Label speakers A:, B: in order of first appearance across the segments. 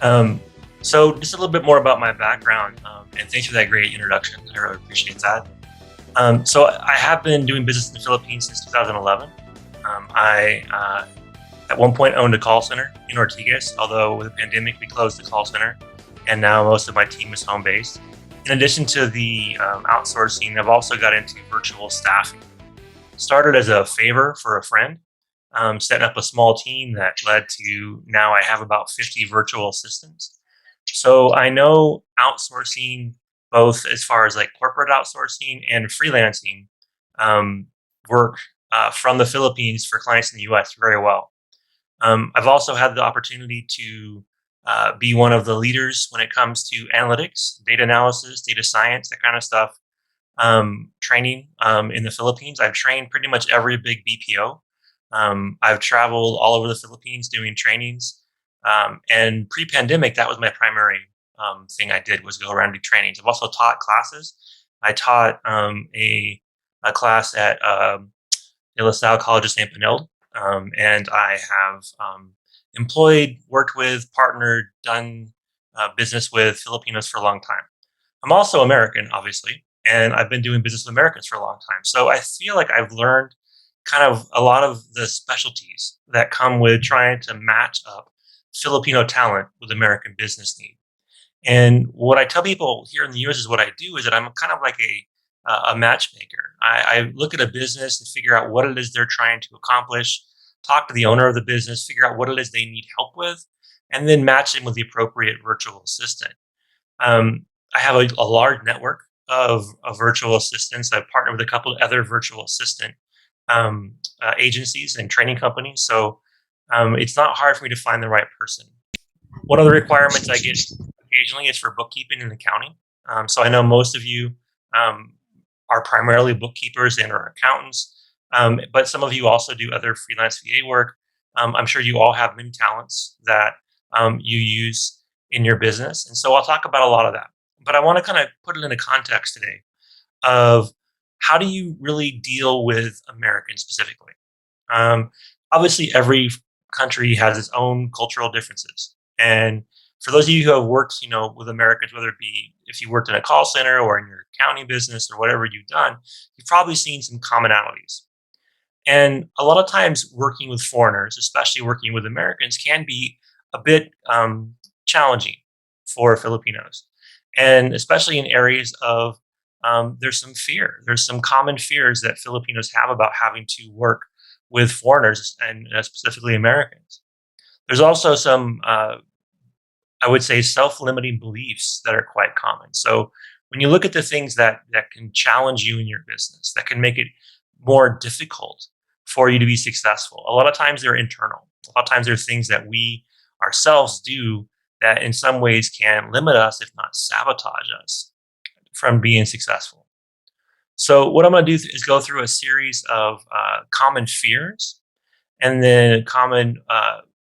A: Um, so just a little bit more about my background, and thanks for that great introduction. I really appreciate that. So I have been doing business in the Philippines since 2011. I at one point owned a call center in Ortigas, although with the pandemic we closed the call center, and now most of my team is home based. In addition to the outsourcing, I've also got into virtual staffing. Started as a favor for a friend, setting up a small team that led to now I have about 50 virtual assistants. So I know outsourcing, both as far as like corporate outsourcing and freelancing um, work from the Philippines for clients in the US very well. I've also had the opportunity to be one of the leaders when it comes to analytics, data analysis, data science, that kind of stuff. Training in the Philippines. I've trained pretty much every big BPO. I've traveled all over the Philippines doing trainings. And pre-pandemic, that was my primary thing I did, was go around and do trainings. I've also taught classes. I taught a class at De La Salle College of St. Benilde, and I have employed, worked with, partnered, done business with Filipinos for a long time. I'm also American, obviously, and I've been doing business with Americans for a long time. So I feel like I've learned kind of a lot of the specialties that come with trying to match up Filipino talent with American business need. And what I tell people here in the US is what I do is that I'm kind of like a matchmaker. I look at a business and figure out what it is they're trying to accomplish, talk to the owner of the business, figure out what it is they need help with, and then match them with the appropriate virtual assistant. Um, I have a large network of virtual assistants. I've partnered with a couple of other virtual assistant agencies and training companies. So it's not hard for me to find the right person. One of the requirements I get occasionally is for bookkeeping and accounting. So I know most of you um, are primarily bookkeepers and or accountants, but some of you also do other freelance VA work. I'm sure you all have many talents that you use in your business, and so I'll talk about a lot of that. But I want to kind of put it in a context today of how do you really deal with Americans specifically. Um, Obviously, every country has its own cultural differences, and for those of you who have worked, with Americans, whether it be if you worked in a call center or in your accounting business or whatever you've done, you've probably seen some commonalities. And a lot of times, working with foreigners, especially working with Americans, can be a bit challenging for Filipinos, and especially in areas of there's some fear. There's some common fears that Filipinos have about having to work with foreigners and specifically Americans. There's also some, I would say, self-limiting beliefs that are quite common. So when you look at the things that can challenge you in your business, that can make it more difficult for you to be successful, a lot of times they're internal. A lot of times they're things that we ourselves do that in some ways can limit us, if not sabotage us, from being successful. So what I'm going to do is go through a series of common fears and then common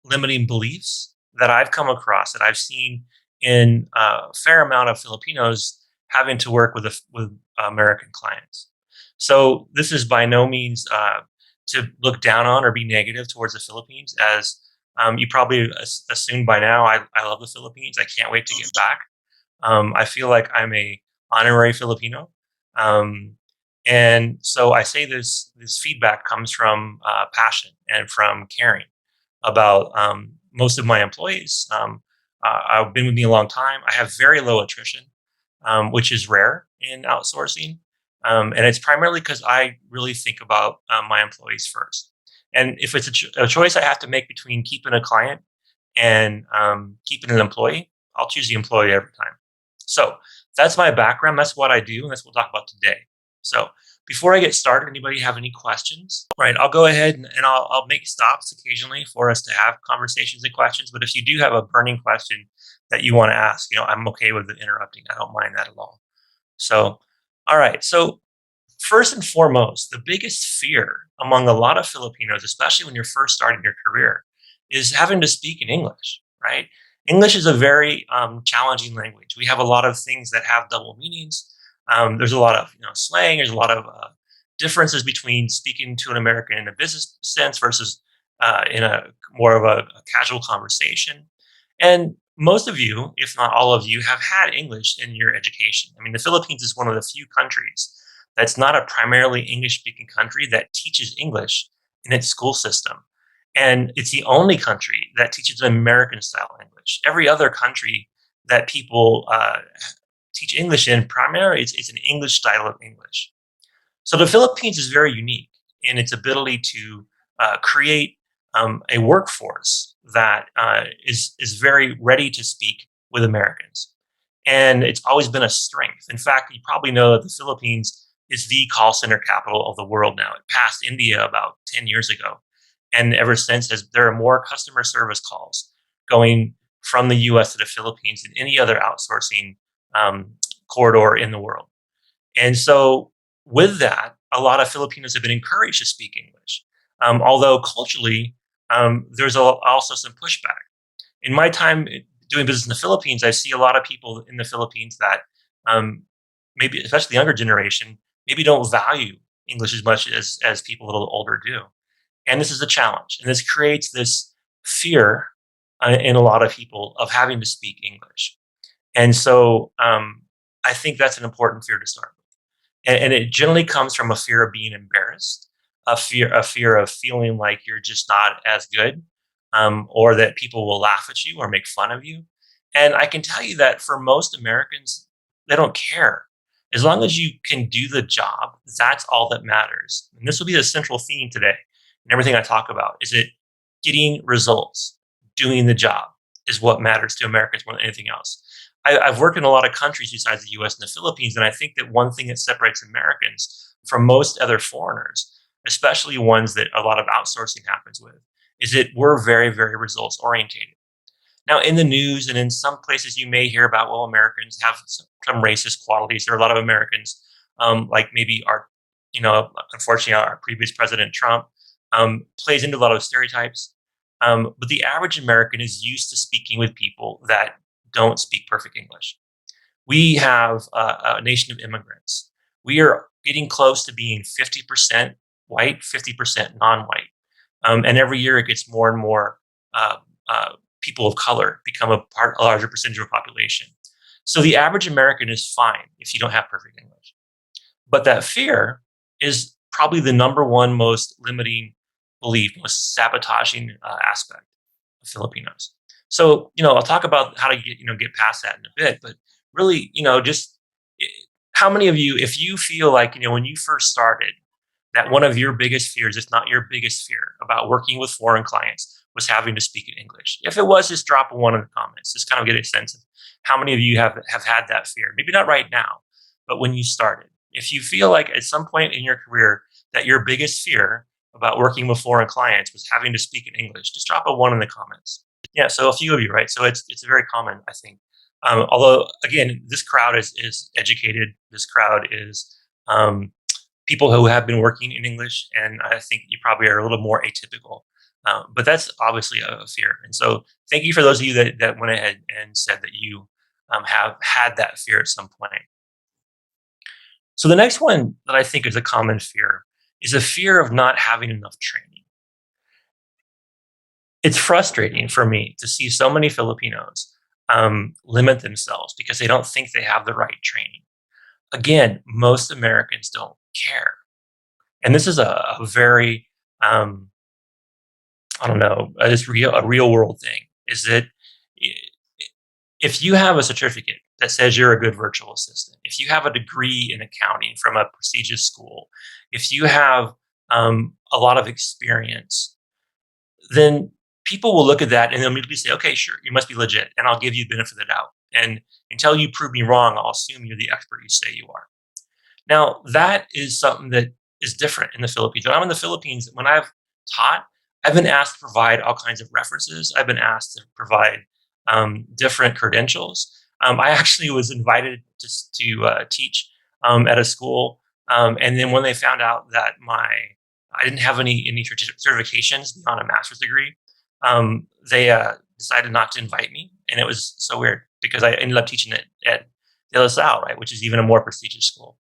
A: limiting beliefs that I've come across, that I've seen in a fair amount of Filipinos having to work with American clients. So this is by no means to look down on or be negative towards the Philippines, as you probably assumed by now. I love the Philippines. I can't wait to get back. I feel like I'm a honorary Filipino. Um, and so I say this feedback comes from passion and from caring about most of my employees. I've been with me a long time. I have very low attrition, which is rare in outsourcing. And it's primarily because I really think about my employees first. And if it's a choice I have to make between keeping a client and keeping an employee, I'll choose the employee every time. So that's my background. That's what I do, and that's what we'll talk about today. So before I get started, anybody have any questions? Right, I'll go ahead and I'll make stops occasionally for us to have conversations and questions. But if you do have a burning question that you want to ask, I'm okay with interrupting. I don't mind that at all. So, all right. So first and foremost, the biggest fear among a lot of Filipinos, especially when you're first starting your career, is having to speak in English, right? English is a very challenging language. We have a lot of things that have double meanings. There's a lot of slang. There's a lot of differences between speaking to an American in a business sense versus in a more of a casual conversation. And most of you, if not all of you, have had English in your education. I mean, the Philippines is one of the few countries that's not a primarily English speaking country that teaches English in its school system. And it's the only country that teaches American style English. Every other country that people teach English in, primarily it's an English style of English. So the Philippines is very unique in its ability to create a workforce that is very ready to speak with Americans, and it's always been a strength. In fact, you probably know that the Philippines is the call center capital of the world now. It passed India about 10 years ago, and ever since, there are more customer service calls going from the U.S. to the Philippines than any other outsourcing um, corridor in the world. And so, with that, a lot of Filipinos have been encouraged to speak English, although culturally, there's also some pushback. In my time doing business in the Philippines, I see a lot of people in the Philippines that um, maybe, especially the younger generation, maybe don't value English as much as people a little older do. And this is a challenge, and this creates this fear in a lot of people of having to speak English. And so, I think that's an important fear to start with, and it generally comes from a fear of being embarrassed, a fear of feeling like you're just not as good, or that people will laugh at you or make fun of you. And I can tell you that for most Americans, they don't care. As long as you can do the job, that's all that matters. And this will be the central theme today and everything I talk about. Is it getting results, doing the job is what matters to Americans more than anything else. I've worked in a lot of countries besides the US and the Philippines, and I think that one thing that separates Americans from most other foreigners, especially ones that a lot of outsourcing happens with, is that we're very, very results orientated. Now, in the news and in some places, you may hear about, well, Americans have some racist qualities. There are a lot of Americans, like maybe unfortunately, our previous president Trump plays into a lot of stereotypes. But the average American is used to speaking with people that don't speak perfect English. We have a nation of immigrants. We are getting close to being 50% white, 50% non-white, and every year it gets more and more uh, uh, people of color become a larger percentage of the population. So the average American is fine if you don't have perfect English. But that fear is probably the number one most limiting belief, most sabotaging aspect of Filipinos. So, I'll talk about how to get past that in a bit, but really, just eh, how many of you, if you feel like, when you first started, that one of your biggest fears, if not your biggest fear about working with foreign clients was having to speak in English. If it was, just drop a one in the comments. Just kind of get a sense of how many of you have had that fear. Maybe not right now, but when you started. If you feel like at some point in your career that your biggest fear about working with foreign clients was having to speak in English, just drop a one in the comments. Yeah, so a few of you, right? So it's very common, I think. Although again, this crowd is educated. This crowd is um, people who have been working in English, and I think you probably are a little more atypical. But that's obviously a fear. And so, thank you for those of you that went ahead and said that you have had that fear at some point. So, the next one that I think is a common fear is a fear of not having enough training. It's frustrating for me to see so many Filipinos limit themselves because they don't think they have the right training. Again, most Americans don't care. And this is a very um, I don't know, this a real world thing is that i- if you have a certificate that says you're a good virtual assistant, if you have a degree in accounting from a prestigious school, if you have a lot of experience, then people will look at that and they'll immediately say, okay, sure, you must be legit, and I'll give you the benefit of the doubt. And until you prove me wrong, I'll assume you're the expert you say you are. Now, that is something that is different in the Philippines. When I'm in the Philippines, when I've taught, I've been asked to provide all kinds of references. I've been asked to provide different credentials. I actually was invited to teach at a school, and then when they found out that I didn't have any certifications beyond a master's degree, they decided not to invite me, and it was so weird because I ended up teaching it at De La Salle, right, which is even a more prestigious school.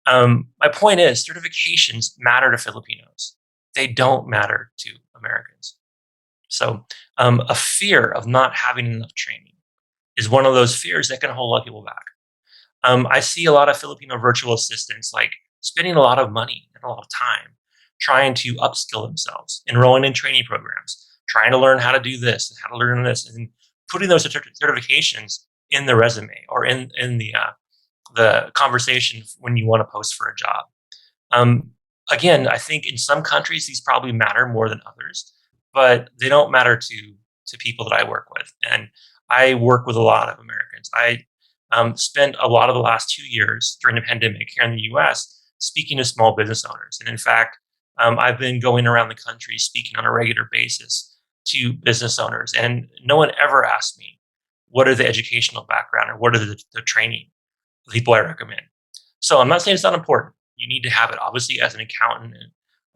A: My point is, certifications matter to Filipinos. They don't matter to Americans. So, a fear of not having enough training. is one of those fears that can hold a lot of people back. I see a lot of Filipino virtual assistants like spending a lot of money and a lot of time trying to upskill themselves, enrolling in training programs, trying to learn how to do this and how to learn this, and putting those certifications in the resume or in the conversation when you want to post for a job. Um, Again, I think in some countries these probably matter more than others, but they don't matter to people that I work with. And I work with a lot of Americans. I spent a lot of the last 2 years during the pandemic here in the U.S. speaking to small business owners, and in fact, I've been going around the country speaking on a regular basis to business owners, and no one ever asked me what are the educational background or what are the training people I recommend. So I'm not saying it's not important. You need to have it, obviously, as an accountant,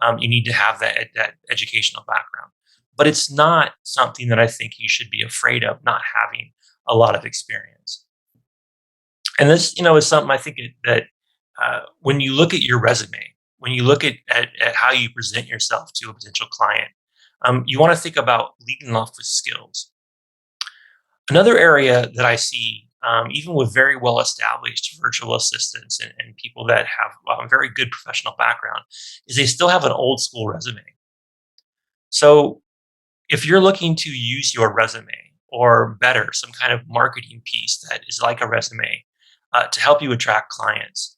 A: and you need to have that educational background. But it's not something that I think you should be afraid of not having a lot of experience. And this, is something I think that when you look at your resume, when you look at how you present yourself to a potential client, you want to think about leading off with skills. Another area that I see, even with very well established virtual assistants and people that have very good professional background, is they still have an old school resume. So if you're looking to use your resume or better, some kind of marketing piece that is like a resume to help you attract clients,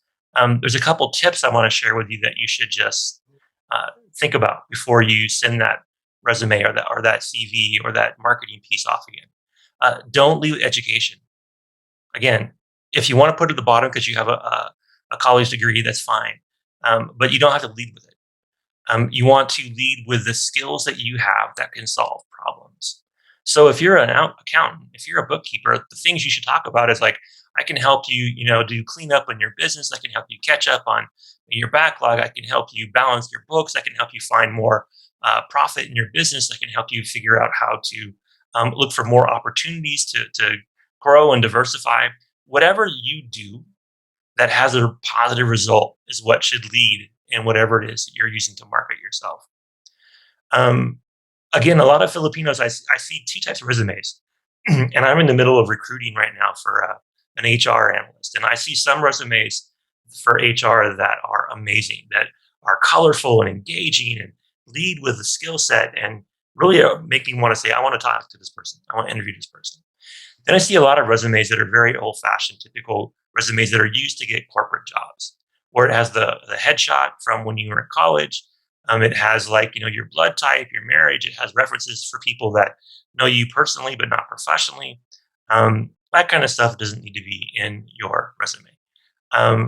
A: there's a couple tips I want to share with you that you should just think about before you send that resume or that CV or that marketing piece off again. Don't leave education. Again, if you want to put it at the bottom because you have a college degree, that's fine. But you don't have to lead with it. You want to lead with the skills that you have that can solve problems. So if you're an accountant, if you're a bookkeeper, the things you should talk about is like, I can help you, do cleanup in your business. I can help you catch up on your backlog. I can help you balance your books. I can help you find more profit in your business. I can help you figure out how to look for more opportunities to grow and diversify. Whatever you do that has a positive result is what should lead in whatever it is that you're using to market yourself. Um, Again, a lot of Filipinos, I see two types of resumes, and I'm in the middle of recruiting right now for an HR analyst, and I see some resumes for HR that are amazing, that are colorful and engaging, and lead with the skill set, and really make me want to say, I want to talk to this person, I want to interview this person. Then I see a lot of resumes that are very old-fashioned, typical resumes that are used to get corporate jobs, where it has the headshot from when you were in college. It has like your blood type, your marriage. It has references for people that know you personally but not professionally. That kind of stuff doesn't need to be in your resume.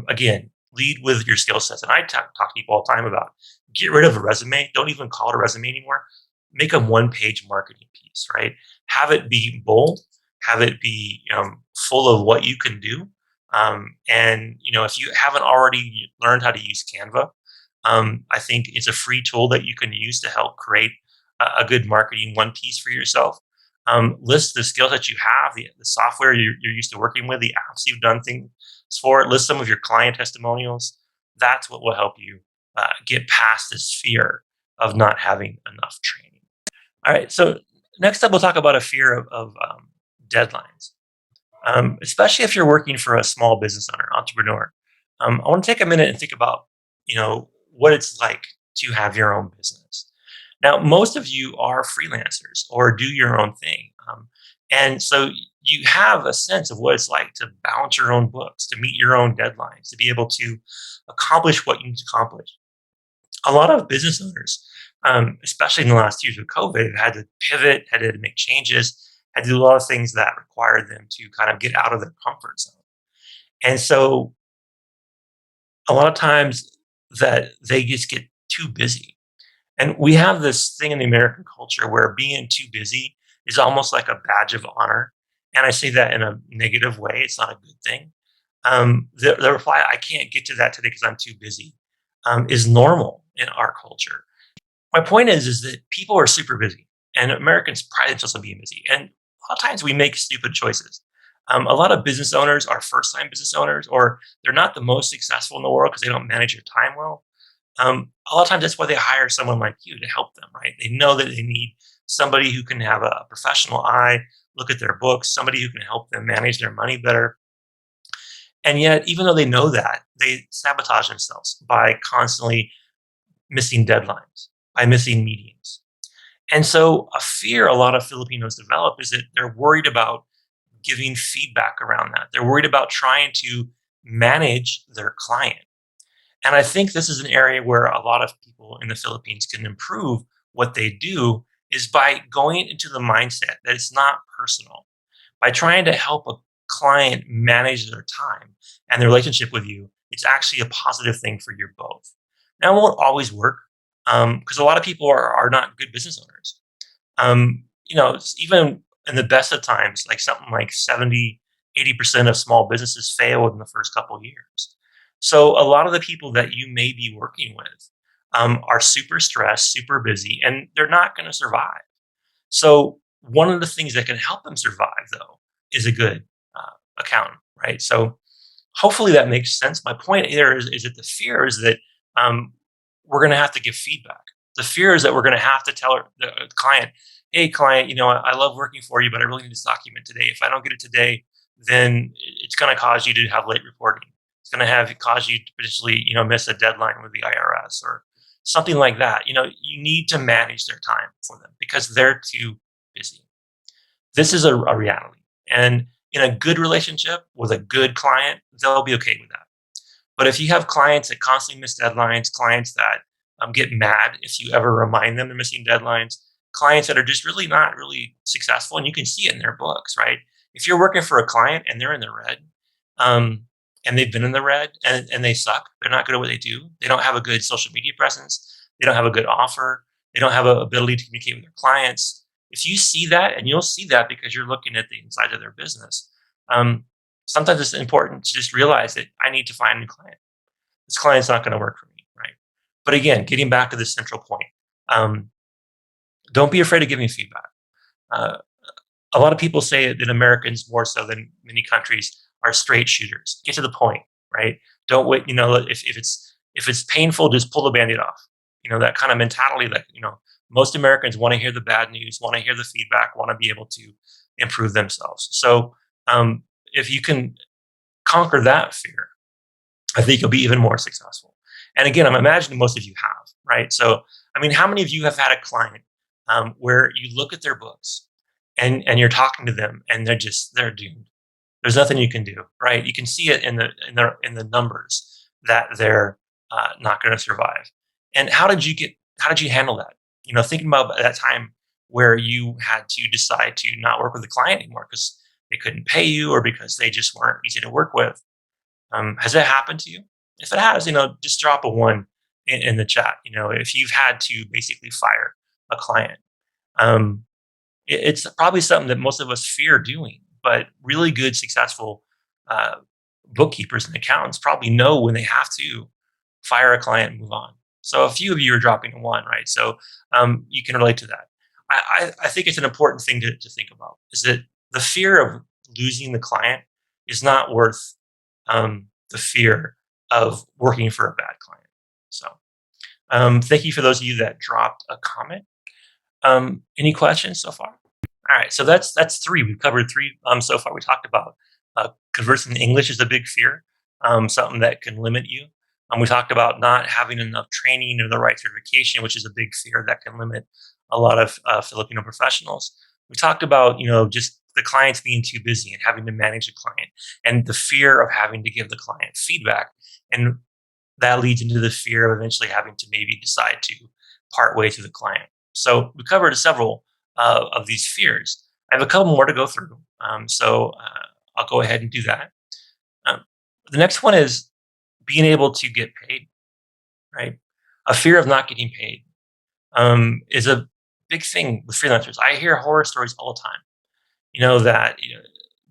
A: Again, lead with your skill sets. And I talk to people all the time about get rid of a resume. Don't even call it a resume anymore. Make a one-page marketing piece, right? Have it be bold. Have it be full of what you can do. And if you haven't already learned how to use Canva, I think it's a free tool that you can use to help create a good marketing one piece for yourself. List the skills that you have, the software you're used to working with, the apps you've done things for. List some of your client testimonials. That's what will help you get past this fear of not having enough training. All right. So next up, we'll talk about a fear of deadlines, especially if you're working for a small business owner, entrepreneur. I want to take a minute and think about, what it's like to have your own business. Now, most of you are freelancers or do your own thing. And so you have a sense of what it's like to balance your own books, to meet your own deadlines, to be able to accomplish what you need to accomplish. A lot of business owners, especially in the last years of COVID, have had to pivot, had to make changes, had to do a lot of things that required them to kind of get out of their comfort zone. And so a lot of times that they just get too busy. And we have this thing in the American culture where being too busy is almost like a badge of honor. And I say that in a negative way. It's not a good thing. The reply, I can't get to that today because I'm too busy, is normal in our culture. My point is that people are super busy and Americans pride themselves on being busy. And a lot of times we make stupid choices. A lot of business owners are first time business owners, or they're not the most successful in the world because they don't manage their time well. A lot of times that's why they hire someone like you to help them, right? They know that they need somebody who can have a professional eye, look at their books, somebody who can help them manage their money better. And yet, even though they know that, they sabotage themselves by constantly missing deadlines, by missing meetings. And so, a fear a lot of Filipinos develop is that they're worried about giving feedback around that. They're worried about trying to manage their client. And I think this is an area where a lot of people in the Philippines can improve what they do is by going into the mindset that it's not personal. By trying to help a client manage their time and their relationship with you, it's actually a positive thing for you both. Now, it won't always work because a lot of people are not good business owners. Even in the best of times, like something like 70, 80% of small businesses fail within the first couple of years. So a lot of the people that you may be working with are super stressed, super busy, and they're not going to survive. So one of the things that can help them survive, though, is a good accountant, right? So hopefully that makes sense. My point here is that the fear is that we're going to have to give feedback. The fear is that we're going to have to tell the client, "Hey, client, I love working for you, but I really need this document today. If I don't get it today, then it's going to cause you to have late reporting. It's going to have cause you to potentially, miss a deadline with the IRS or something like that." You need to manage their time for them because they're too busy. This is a reality, and in a good relationship with a good client, they'll be okay with that. But if you have clients that constantly miss deadlines, clients that get mad if you ever remind them they're missing deadlines, clients that are just really not really successful, and you can see it in their books, right? If you're working for a client and they're in the red, um, and they've been in the red and they suck, they're not good at what they do, they don't have a good social media presence, they don't have a good offer, they don't have an ability to communicate with their clients. If you see that, and you'll see that because you're looking at the inside of their business, um, sometimes it's important to just realize that I need to find a new client. This client's not going to work for me, right? But again, getting back to the central point, um, don't be afraid of giving feedback. Uh, a lot of people say that Americans, more so than many countries, are straight shooters. Get to the point, right? Don't wait. If it's painful, just pull the band-aid off. That kind of mentality. That most Americans want to hear the bad news, want to hear the feedback, want to be able to improve themselves. So if you can conquer that fear, I think you'll be even more successful. And again, I'm imagining most of you have, right? So, I mean, how many of you have had a client where you look at their books and you're talking to them and they're doomed. There's nothing you can do, right? You can see it in the numbers that they're not going to survive. And how did you handle that? Thinking about that time where you had to decide to not work with the client anymore because they couldn't pay you or because they just weren't easy to work with. Has that happened to you? If it has, just drop a one in the chat. If you've had to basically fire a client, um, it's probably something that most of us fear doing. But really good, successful uh, bookkeepers and accountants probably know when they have to fire a client and move on. So a few of you are dropping a one, right? So you can relate to that. I think it's an important thing to think about is that the fear of losing the client is not worth the fear of working for a bad client. So thank you for those of you that dropped a comment. Any questions so far? All right, so that's three. We've covered three so far. We talked about conversing in English is a big fear, something that can limit you. We talked about not having enough training or the right certification, which is a big fear that can limit a lot of Filipino professionals. We talked about just the clients being too busy and having to manage the client, and the fear of having to give the client feedback, and that leads into the fear of eventually having to maybe decide to part ways with the client. So we covered several of these fears. I have a couple more to go through, so I'll go ahead and do that. Um, the next one is being able to get paid, right? A fear of not getting paid is a big thing with freelancers. I hear horror stories all the time. That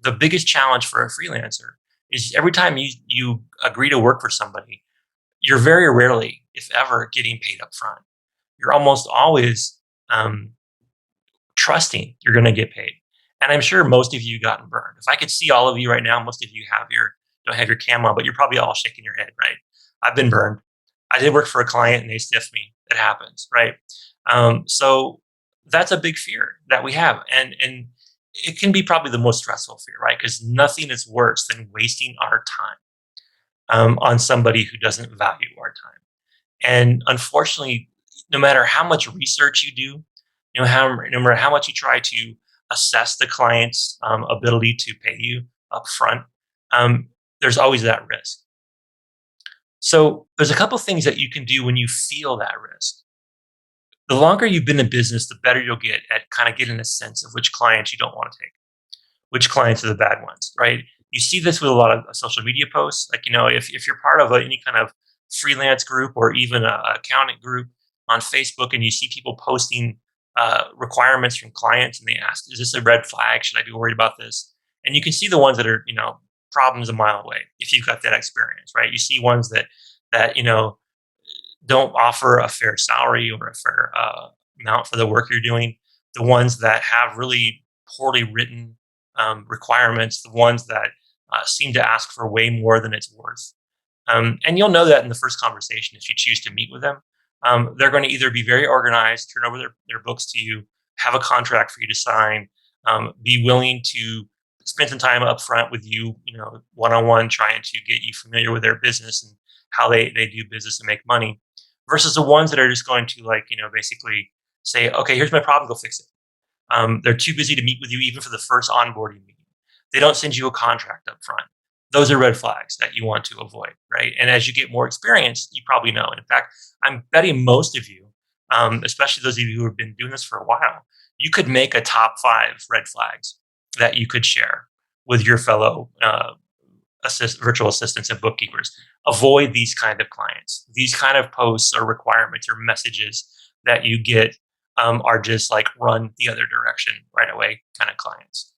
A: the biggest challenge for a freelancer is every time you agree to work for somebody, you're very rarely, if ever, getting paid up front. You're almost always um, trusting you're going to get paid. And I'm sure most of you gotten burned. If I could see all of you right now, most of you don't have your cam on, but you're probably all shaking your head, right? I've been burned. I did work for a client and they stiffed me. It happens, right? So that's a big fear that we have, and it can be probably the most stressful fear, right? Because nothing is worse than wasting our time on somebody who doesn't value our time. And unfortunately, no matter how much research you do, no matter how much you try to assess the client's ability to pay you up front, um, there's always that risk. So there's a couple things that you can do when you feel that risk. The longer you've been in business, the better you'll get at kind of getting a sense of which clients you don't want to take, which clients are the bad ones, right? You see this with a lot of social media posts. Like, if you're part of any kind of freelance group or even a accounting group on Facebook and you see people posting requirements from clients and they ask, is this a red flag? Should I be worried about this? And you can see the ones that are, problems a mile away if you've got that experience, right? You see ones that don't offer a fair salary or a fair amount for the work you're doing. The ones that have really poorly written requirements, the ones that seem to ask for way more than it's worth. And you'll know that in the first conversation if you choose to meet with them. They're going to either be very organized, turn over their books to you, have a contract for you to sign, be willing to spend some time up front with you, one-on-one, trying to get you familiar with their business and how they do business and make money, versus the ones that are just going to basically say, okay, here's my problem, go fix it. They're too busy to meet with you even for the first onboarding meeting. They don't send you a contract up front. Those are red flags that you want to avoid, right? And as you get more experience, you probably know. And in fact, I'm betting most of you, especially those of you who have been doing this for a while, you could make a top 5 red flags that you could share with your fellow virtual assistants and bookkeepers. Avoid these kind of clients. These kind of posts or requirements or messages that you get are just like run the other direction right away kind of clients.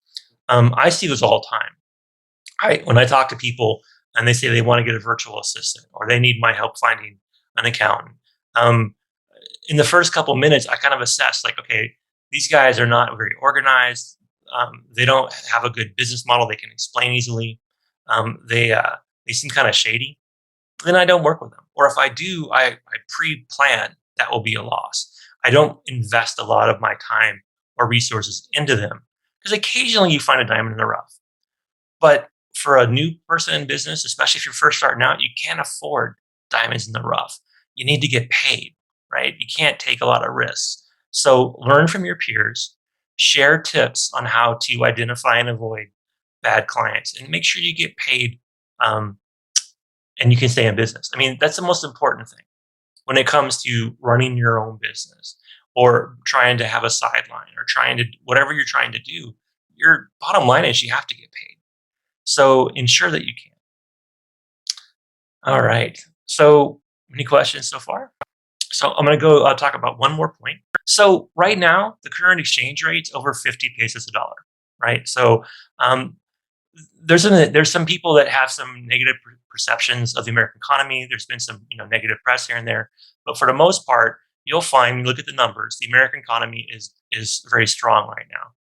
A: I see those all the time. When I talk to people and they say they want to get a virtual assistant or they need my help finding an accountant, in the first couple minutes, I kind of assess like, okay, these guys are not very organized. They don't have a good business model they can explain easily. They seem kind of shady. Then I don't work with them. Or if I do, I pre-plan that will be a loss. I don't invest a lot of my time or resources into them because occasionally you find a diamond in the rough. But for a new person in business, especially if you're first starting out, you can't afford diamonds in the rough. You need to get paid, right? You can't take a lot of risks. So learn from your peers, share tips on how to identify and avoid bad clients, and make sure you get paid and you can stay in business. I mean, that's the most important thing when it comes to running your own business or trying to have a sideline or trying to whatever you're trying to do. Your bottom line is you have to get paid. So ensure that you can. All right. So any questions so far? So I'm going to go talk about one more point. So right now, the current exchange rate's over 50 pesos a dollar, right? So there's some people that have some negative perceptions of the American economy. There's been some negative press here and there, but for the most part, you'll find when you look at the numbers, the American economy is very strong right now.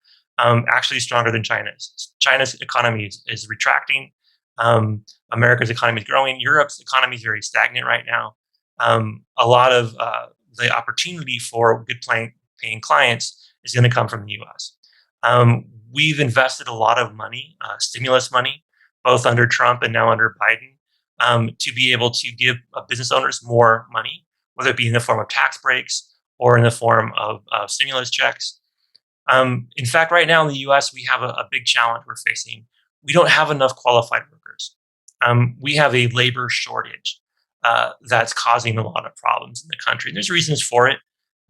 A: Actually stronger than China's. China's economy is retracting. America's economy is growing. Europe's economy is very stagnant right now. A lot of the opportunity for good paying clients is going to come from the U.S. We've invested a lot of money, stimulus money, both under Trump and now under Biden, to be able to give business owners more money, whether it be in the form of tax breaks or in the form of stimulus checks. In fact, right now in the U.S., we have a big challenge we're facing. We don't have enough qualified workers. We have a labor shortage that's causing a lot of problems in the country. And there's reasons for it.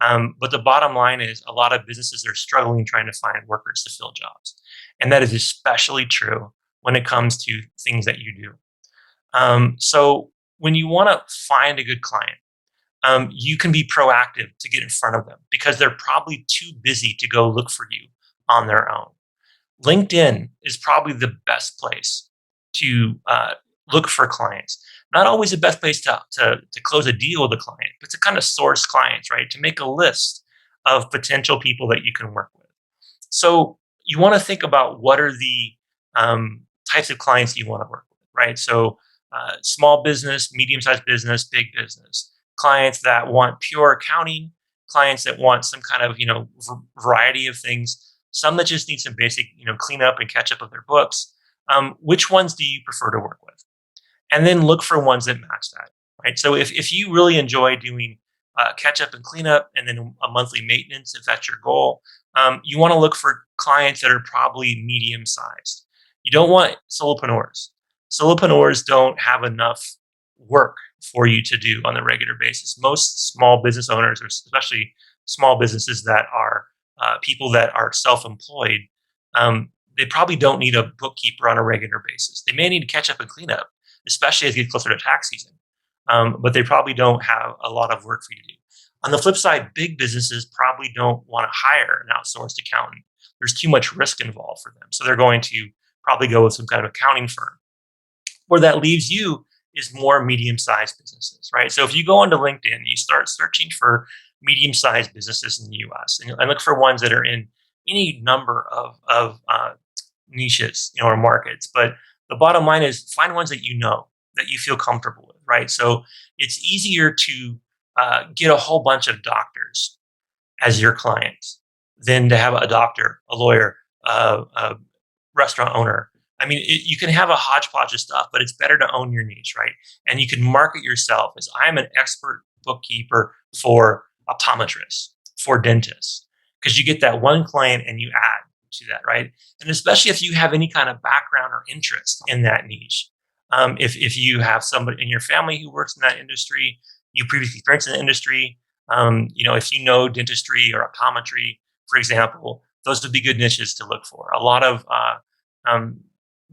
A: But the bottom line is a lot of businesses are struggling trying to find workers to fill jobs. And that is especially true when it comes to things that you do. So when you want to find a good client, you can be proactive to get in front of them because they're probably too busy to go look for you on their own. LinkedIn is probably the best place to look for clients. Not always the best place to close a deal with a client, but to kind of source clients, right? To make a list of potential people that you can work with. So you want to think about what are the types of clients you want to work with, right? So small business, medium-sized business, big business. Clients that want pure accounting, clients that want some kind of variety of things, some that just need some basic, cleanup and catch up of their books. Which ones do you prefer to work with? And then look for ones that match that, right? So if you really enjoy doing catch up and cleanup and then a monthly maintenance, if that's your goal, you want to look for clients that are probably medium sized. You don't want solopreneurs. Solopreneurs don't have enough work for you to do on a regular basis. Most small business owners, or especially small businesses that are people that are self-employed, they probably don't need a bookkeeper on a regular basis. They may need to catch up and clean up, especially as you get closer to tax season. But they probably don't have a lot of work for you to do. On the flip side, big businesses probably don't want to hire an outsourced accountant. There's too much risk involved for them. So they're going to probably go with some kind of accounting firm. Where that leaves you is more medium-sized businesses, right? So if you go onto LinkedIn and you start searching for medium-sized businesses in the US and look for ones that are in any number of niches, or markets. But the bottom line is find ones that that you feel comfortable with, right? So it's easier to get a whole bunch of doctors as your clients than to have a doctor, a lawyer, a restaurant owner. I mean, you can have a hodgepodge of stuff, but it's better to own your niche, right? And you can market yourself as I'm an expert bookkeeper for optometrists, for dentists, because you get that one client and you add to that, right? And especially if you have any kind of background or interest in that niche. If you have somebody in your family who works in that industry, you previously experienced in the industry, if you know dentistry or optometry, for example, those would be good niches to look for. A lot of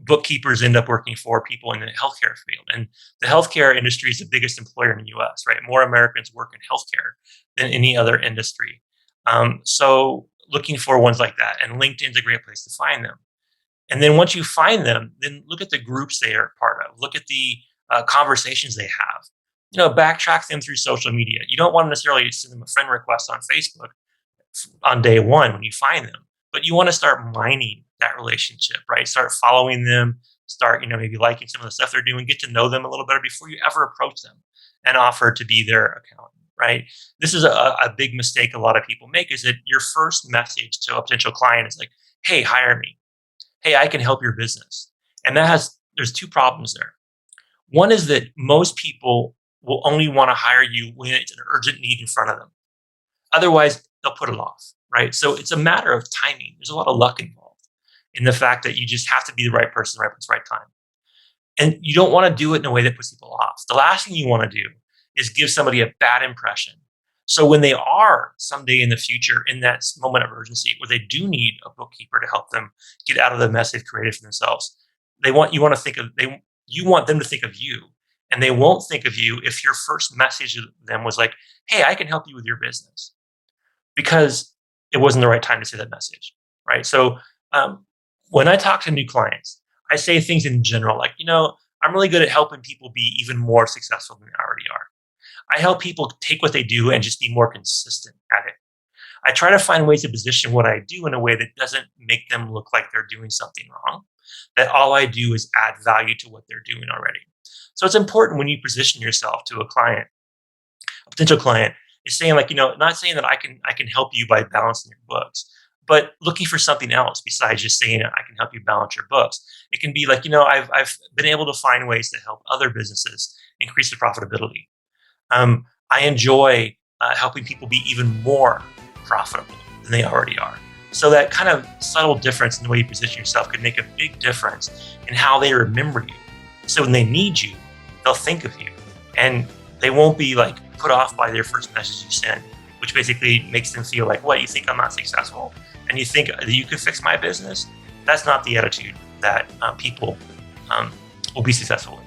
A: bookkeepers end up working for people in the healthcare field. And the healthcare industry is the biggest employer in the US, right? More Americans work in healthcare than any other industry. So looking for ones like that. And LinkedIn's a great place to find them. And then once you find them, then look at the groups they are part of. Look at the conversations they have. Backtrack them through social media. You don't want to necessarily send them a friend request on Facebook on day one when you find them, but you want to start mining that relationship, right? Start following them, start, maybe liking some of the stuff they're doing, get to know them a little better before you ever approach them and offer to be their accountant, right? This is a big mistake a lot of people make, is that your first message to a potential client is like, hey, hire me. Hey, I can help your business. And there's two problems there. One is that most people will only want to hire you when it's an urgent need in front of them. Otherwise, they'll put it off, right? So it's a matter of timing. There's a lot of luck involved in the fact that you just have to be the right person, right place, right time. And you don't want to do it in a way that puts people off. The last thing you want to do is give somebody a bad impression. So when they are someday in the future in that moment of urgency where they do need a bookkeeper to help them get out of the mess they've created for themselves, you want them to think of you. And they won't think of you if your first message to them was like, hey, I can help you with your business, because it wasn't the right time to say that message, right? So when I talk to new clients, I say things in general, like, I'm really good at helping people be even more successful than they already are. I help people take what they do and just be more consistent at it. I try to find ways to position what I do in a way that doesn't make them look like they're doing something wrong, that all I do is add value to what they're doing already. So it's important when you position yourself to a client, a potential client, is saying like, not saying that I can help you by balancing your books, but looking for something else besides just saying I can help you balance your books. It can be like, I've been able to find ways to help other businesses increase their profitability. I enjoy helping people be even more profitable than they already are. So that kind of subtle difference in the way you position yourself could make a big difference in how they remember you. So when they need you, they'll think of you, and they won't be like put off by their first message you send, which basically makes them feel like, what, you think I'm not successful? And you think that you could fix my business? That's not the attitude that people will be successful in.